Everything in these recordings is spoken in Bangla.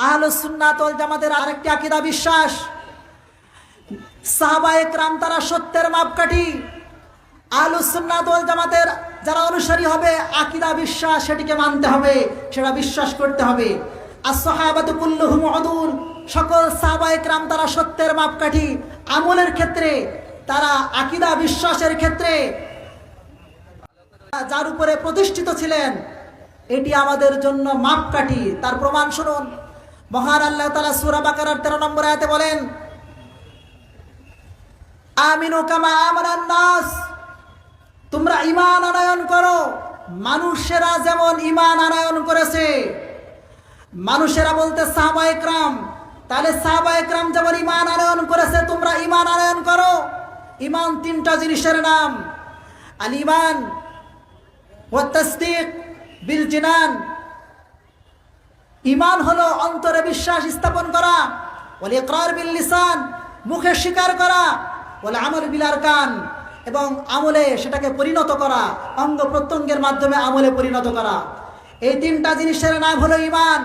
আহলুস সুন্নাত ওয়াল জামাতের আরেকটি আকীদা বিশ্বাস, সাহাবায়ে কেরাম তারা সত্যের মাপকাঠি। আহলুস সুন্নাত ওয়াল জামাতের যারা অনুসারী হবে, আকীদা বিশ্বাস সেটিকে মানতে হবে, সেটা বিশ্বাস করতে হবে। as-সাহাবাতু কুল্লুহুম উদুল, সকল সাহাবায়ে কেরাম তারা সত্যের মাপকাঠি। আমলের ক্ষেত্রে তারা, আকীদা বিশ্বাসের ক্ষেত্রে যার উপরে প্রতিষ্ঠিত ছিলেন, এটি আমাদের জন্য মাপকাঠি। তার প্রমাণ শুনুন, মহান আল্লাহ তাআলা সূরা বাকারার 13 নম্বর আয়াতে বলেন, আমিনু কামা আমানান নাস, তোমরা ঈমান আনয়ন করো মানুষেরা যেমন ঈমান আনয়ন করেছে। মানুষেরা বলতে সাহাবায়ে কেরাম, তাহলে সাহাবায়ে কেরাম যেমন ঈমান আনয়ন করেছে তোমরা ঈমান আনয়ন করো। ঈমান তিনটা জিনিসের নাম, আল ঈমান ওয়া তাসদীক বিল জিনান। ঈমান হলো অন্তরে বিশ্বাস স্থাপন করা, ওয়াল ইকরার বিল লিসান, মুখে স্বীকার করা, ওয়াল আমাল বিল আরকান, এবং আমলে সেটাকে পরিণত করা, অঙ্গ প্রত্যঙ্গের মাধ্যমে আমলে পরিণত করা। এই তিনটা জিনিসের নাম হলো ঈমান।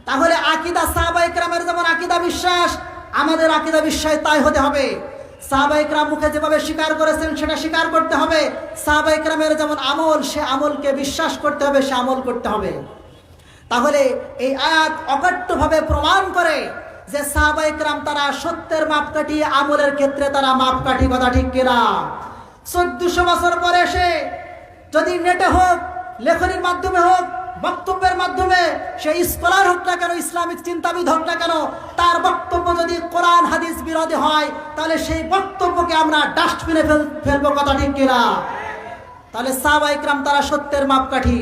তাহলে আকীদা সাহাবায়ে কেরামের যেমন আকীদা বিশ্বাস, আমাদের আকীদা বিশ্বাস তাই হতে হবে। সাহাবায়ে কেরাম মুখে যেভাবে স্বীকার করেছেন সেটা স্বীকার করতে হবে। সাহাবায়ে কেরামের যেমন আমল, সে আমলকে বিশ্বাস করতে হবে, সে আমল করতে হবে। তাহলে এই আয়াত অকাট্যভাবে প্রমাণ করে যে সাহাবায়ে কেরাম তারা সত্যের মাপকাঠি, আমলের ক্ষেত্রে তারা মাপকাঠি। কথা ঠিক কিনা? 1400 বছর পরে এসে যদি নেটে হোক, লেখনির মাধ্যমে হোক, বক্তব্যের মাধ্যমে, সেই স্কলার হোক না কেন, ইসলামিক চিন্তাবিদ হোক না কেন, তার বক্তব্য যদি কোরআন হাদিস বিরোধী হয়, তাহলে সেই বক্তব্যকে আমরা ডাস্টবিনে ফেলবো। কথা ঠিক কিনা? তাহলে সাহাবায়ে কেরাম তারা সত্যের মাপকাঠি।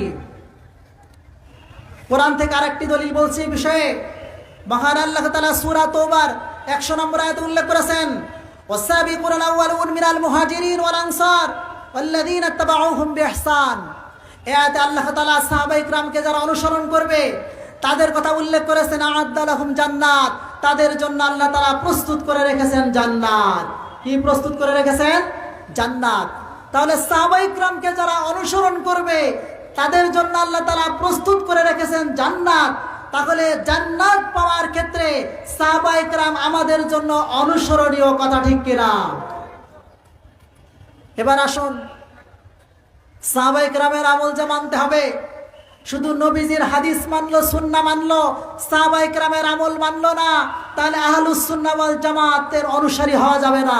কোরআন থেকে আরেকটি দলিল বলছি এই বিষয়ে। মহান আল্লাহ তাআলা সূরা তওবার 100 নম্বর আয়াতে উল্লেখ করেছেন, ওয়াসাবিকুল আউয়ালুন মিনাল মুহাজিরিন ওয়াল আনসার ওয়াল্লাযীনা তাবাউহুম বিইহসান। এই আয়াতে আল্লাহ তাআলা সাহাবায়ে কেরামকে যারা অনুসরণ করবে তাদের কথা উল্লেখ করেছেন, আ'আদ্দা লাহুম জান্নাত, তাদের জন্য আল্লাহ তাআলা প্রস্তুত করে রেখেছেন জান্নাত। কি প্রস্তুত করে রেখেছেন? জান্নাত। তাহলে সাহাবায়ে কেরামকে যারা অনুসরণ করবে তাদের জন্য আল্লাহ তাআলা প্রস্তুত করে রেখেছেন জান্নাত। তাহলে জান্নাত পাওয়ার ক্ষেত্রে সাহাবায়ে কেরাম আমাদের জন্য অনুসরণীয়। কথা ঠিক কিনা? এবার আসুন, সাহাবায়ে কেরামের আমল যে মানতে হবে, শুধু নবীজির হাদিস মানলো, সুন্নাহ মানলো, সাহাবায়ে কেরামের আমল মানলো না, তাহলে আহলুস সুন্নাহ ওয়াল জামাতের অনুসারী হওয়া যাবে না।